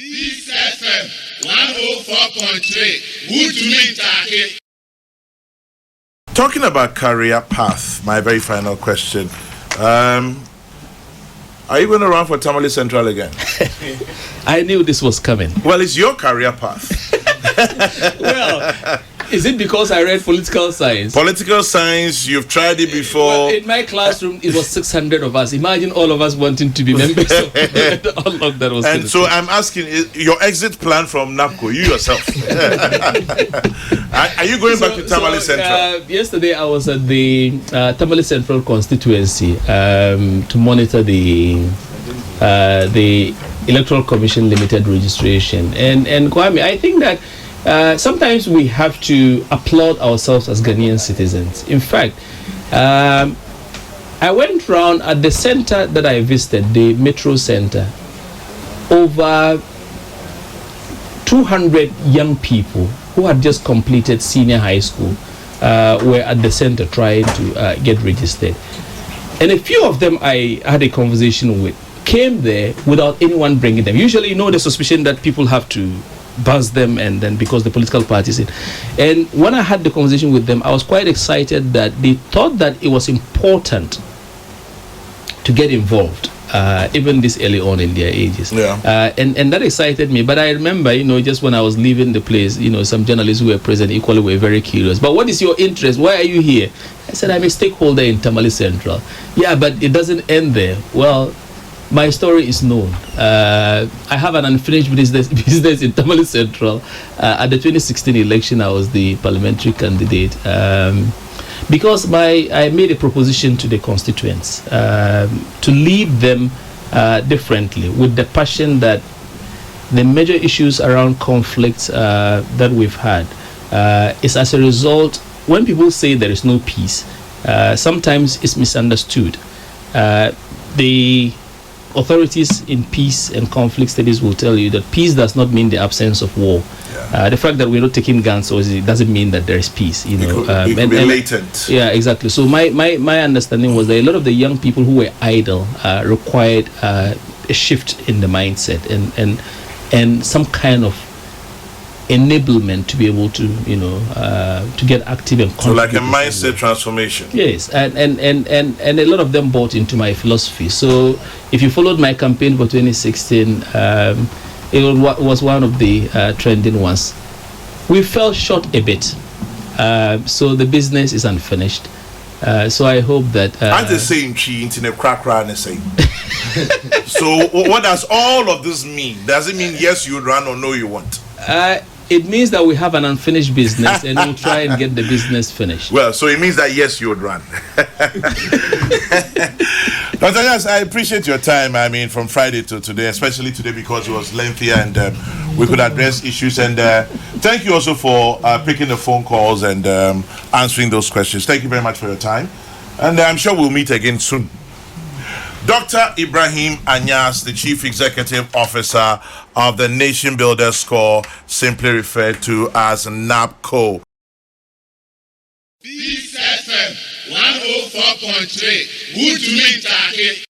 Peace FM 104.3. Talking about career path, my very final question. Are you going to run for Tamale Central again? I knew this was coming. Well, it's your career path. Well, is it because I read political science? Political science, you've tried it before. Well, in my classroom, it was 600 of us. Imagine all of us wanting to be members of all of that was. And so I'm asking, your exit plan from NABCO, you yourself. Are you going back to Tamale Central? Yesterday, I was at the Tamale Central constituency to monitor the Electoral Commission Limited registration. And Kwame, I think that sometimes we have to applaud ourselves as Ghanaian citizens. In fact, I went round at the center that I visited, the Metro Center. Over 200 young people who had just completed senior high school were at the center trying to get registered. And a few of them I had a conversation with came there without anyone bringing them. Usually, the suspicion that people have to buzz them, and then because the political party is in. And when I had the conversation with them, I was quite excited that they thought that it was important to get involved, even this early on in their ages. Yeah. And that excited me. But I remember, just when I was leaving the place, some journalists who were present equally were very curious. But what is your interest? Why are you here? I said, I'm a stakeholder in Tamale Central. Yeah, but it doesn't end there. Well, my story is known. I have an unfinished business in Tamale Central. At the 2016 election, I was the parliamentary candidate because I made a proposition to the constituents to lead them differently, with the passion that the major issues around conflicts that we've had is as a result. When people say there is no peace, sometimes it's misunderstood. The authorities in peace and conflict studies will tell you that peace does not mean the absence of war. Yeah. The fact that we're not taking guns it doesn't mean that there is peace. It could be latent. Yeah, exactly. So my understanding was that a lot of the young people who were idle required a shift in the mindset and some kind of enablement to be able to to get active and so like a mindset transformation. Yes, and a lot of them bought into my philosophy. So if you followed my campaign for 2016, it was one of the trending ones. We fell short a bit, so the business is unfinished. So I hope that as they say in Chi, internet crack and say. So what does all of this mean? Does it mean yes you run or no you won't? It means that we have an unfinished business and we'll try and get the business finished. Well, so it means that yes, you would run. Dr. Yes, I appreciate your time. I mean, from Friday to today, especially today because it was lengthy and we could address issues. And thank you also for picking the phone calls and answering those questions. Thank you very much for your time. And I'm sure we'll meet again soon. Dr. Ibrahim Anyas, the Chief Executive Officer of the Nation Builders Corps, simply referred to as NABCO. Peace FM 104.3.